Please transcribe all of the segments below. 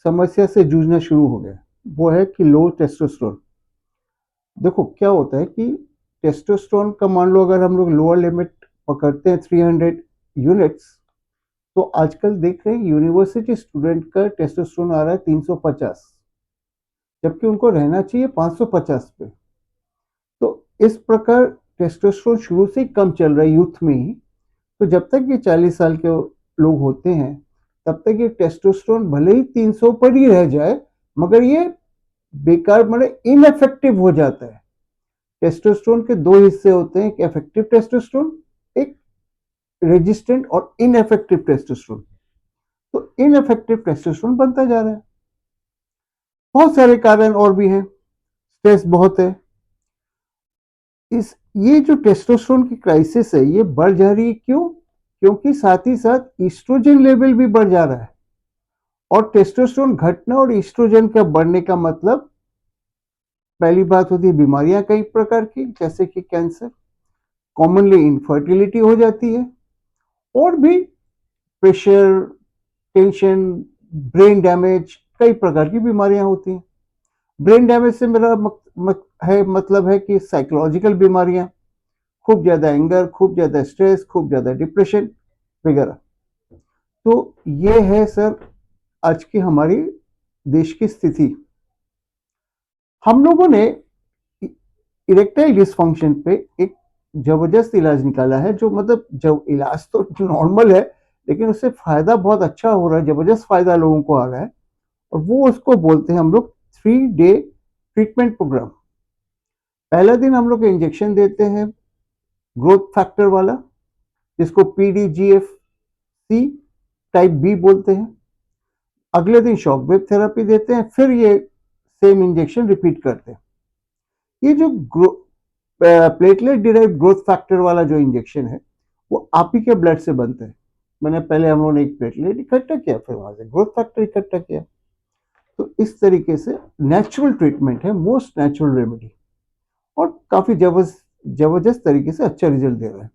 समस्या से जूझना शुरू हो गया, वो है कि लो टेस्टोस्टेरोन। देखो क्या होता है कि टेस्टोस्टेरोन का मान लो अगर हम लोग लोअर लिमिट पकड़ते हैं 300 यूनिट्स, तो आजकल देख रहे हैं यूनिवर्सिटी स्टूडेंट का टेस्टोस्टेरोन आ रहा है 350, जबकि उनको रहना चाहिए 550 पे। तो इस प्रकार टेस्टोस्टेरोन शुरू से ही कम चल रहा है यूथ में ही। तो जब तक ये 40 साल के लोग होते हैं, तब तक ये टेस्टोस्टेरोन भले ही 300 पर ही रह जाए, मगर ये बेकार माने इनइफेक्टिव हो जाता है। टेस्टोस्टेरोन के दो हिस्से होते हैं, एक इफेक्टिव टेस्टोस्टेरोन, एक रेजिस्टेंट और इनइफेक्टिव टेस्टोस्टेरोन। तो इनइफेक्टिव टेस्टोस्टेरोन बनता जा रहा है। बहुत सारे कारण और भी हैं, स्ट्रेस बहुत है। ये जो टेस्टोस्टेरोन की क्राइसिस है ये बढ़ जा रही है, क्यों? क्योंकि साथ ही साथ ईस्ट्रोजन लेवल भी बढ़ जा रहा है, और टेस्टोस्टेरोन घटना और ईस्ट्रोजन का बढ़ने का मतलब पहली बात होती है बीमारियां कई प्रकार की, जैसे कि कैंसर, कॉमनली इनफर्टिलिटी हो जाती है, और भी प्रेशर, टेंशन, ब्रेन डैमेज, कई प्रकार की बीमारियां होती हैं। ब्रेन डैमेज से मेरा मतलब है कि साइकोलॉजिकल बीमारियां, खूब ज्यादा एंगर, खूब ज्यादा स्ट्रेस, खूब ज्यादा डिप्रेशन वगैरह। तो ये है सर आज की हमारी देश की स्थिति। हम लोगों ने इरेक्टाइल डिसफंक्शन पे एक जबरदस्त इलाज निकाला है, जो मतलब जब इलाज तो नॉर्मल है, लेकिन उससे फायदा बहुत अच्छा हो रहा है, जबरदस्त फायदा लोगों को आ रहा है, और वो उसको बोलते हैं हम लोग 3 डे ट्रीटमेंट प्रोग्राम। पहला दिन हम लोग इंजेक्शन देते हैं ग्रोथ फैक्टर वाला, जिसको PDGFC टाइप बी बोलते हैं। अगले दिन शॉकवेव थेरेपी देते हैं, फिर ये सेम इंजेक्शन रिपीट करते हैं। ये जो प्लेटलेट डिराइव्ड ग्रोथ फैक्टर वाला जो इंजेक्शन है, वो आप ही के ब्लड से बनता है। मैंने पहले हम लोगों ने एक प्लेटलेट इकट्ठा किया, फिर वहां से ग्रोथ फैक्टर इकट्ठा किया। तो इस तरीके से नेचुरल ट्रीटमेंट है, मोस्ट नेचुरल रेमेडी, और काफी जबरदस्त तरीके से अच्छा रिजल्ट दे रहा है।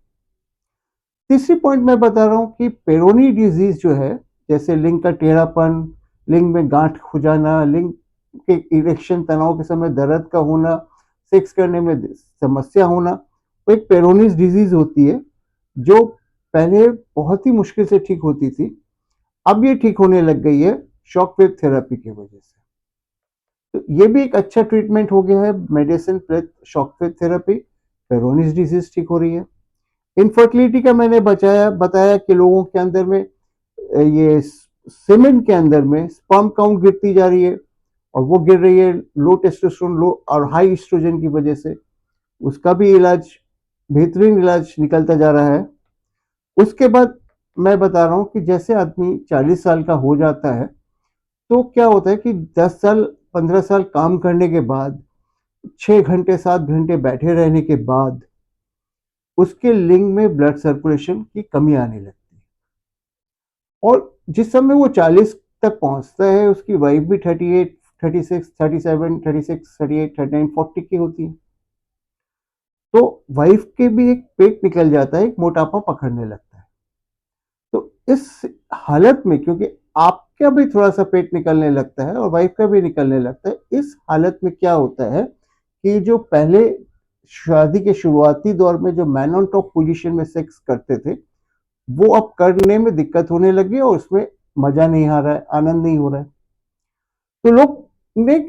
तीसरी पॉइंट मैं बता रहा हूं कि पेरोनी डिजीज जो है, जैसे लिंग का टेढ़ापन, लिंग में गांठ हो जाना, लिंग के इरेक्शन तनाव के समय दर्द का होना, सेक्स करने में समस्या होना, वो एक पेरोनीज डिजीज होती है, जो पहले बहुत ही मुश्किल से ठीक होती थी। अब ये ठीक होने लग गई है शॉकवेव थेरेपी की वजह से। तो ये भी एक अच्छा ट्रीटमेंट हो गया है, medicine plus shockwave therapy, Peyronie's disease ठीक हो रही है। इनफर्टिलिटी का मैंने बताया कि लोगों के अंदर में ये सीमेन के अंदर में स्पर्म काउंट गिरती जा रही है, और वो गिर रही है लो टेस्टोस्टेरोन, लो और हाई एस्ट्रोजन की वजह से। उसका भी इलाज, बेहतरीन इलाज निकलता जा रहा है। उसके बाद मैं बता रहा हूं कि जैसे आदमी 40 साल का हो जाता है, तो क्या होता है कि 10 साल 15 साल काम करने के बाद, 6 घंटे 7 घंटे बैठे रहने के बाद, उसके लिंग में ब्लड सर्कुलेशन की कमी आने लगती है। और जिस समय वो 40 तक पहुंचता है, उसकी वाइफ भी 38, 36, 37, 36, 38, 39, 40 की होती है। तो वाइफ के भी एक पेट निकल जाता है, एक मोटापा पकड़ने लगता है। तो इस हालत में, क्योंकि आपका भी थोड़ा सा पेट निकलने लगता है और वाइफ का भी निकलने लगता है, इस हालत में क्या होता है कि जो पहले शादी के शुरुआती दौर में जो मैन ऑन टॉप पोजीशन में सेक्स करते थे, वो अब करने में दिक्कत होने लगी, और उसमें मजा नहीं आ रहा है, आनंद नहीं हो रहा है। तो लोग ने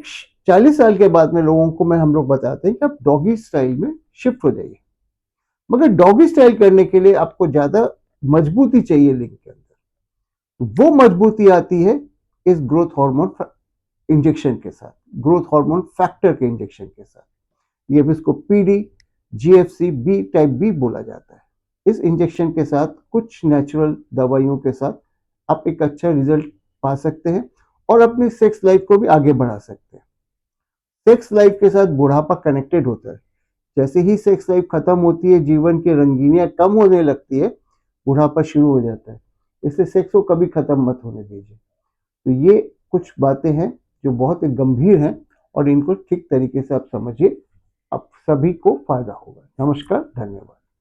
40 साल के बाद में लोगों को हम लोग बताते हैं कि आप डॉगी स्टाइल में शिफ्ट हो जाइए। मगर डॉगी स्टाइल करने के लिए आपको ज्यादा मजबूती चाहिए लिंग के अंदर। वो मजबूती आती है इस ग्रोथ हार्मोन इंजेक्शन के साथ, ग्रोथ हार्मोन फैक्टर के इंजेक्शन के साथ। ये भी इसको PDGFC बी टाइप बी बोला जाता है। इस इंजेक्शन के साथ, कुछ नेचुरल दवाइयों के साथ, आप एक अच्छा रिजल्ट पा सकते हैं, और अपनी सेक्स लाइफ को भी आगे बढ़ा सकते हैं। सेक्स लाइफ के साथ बुढ़ापा कनेक्टेड होता है। जैसे ही सेक्स लाइफ खत्म होती है, जीवन की रंगीनियां कम होने लगती है, बुढ़ापा शुरू हो जाता है। इसलिए सेक्स को कभी खत्म मत होने दीजिए। तो ये कुछ बातें हैं जो बहुत गंभीर हैं, और इनको ठीक तरीके से आप समझिए, आप सभी को फायदा होगा। नमस्कार, धन्यवाद।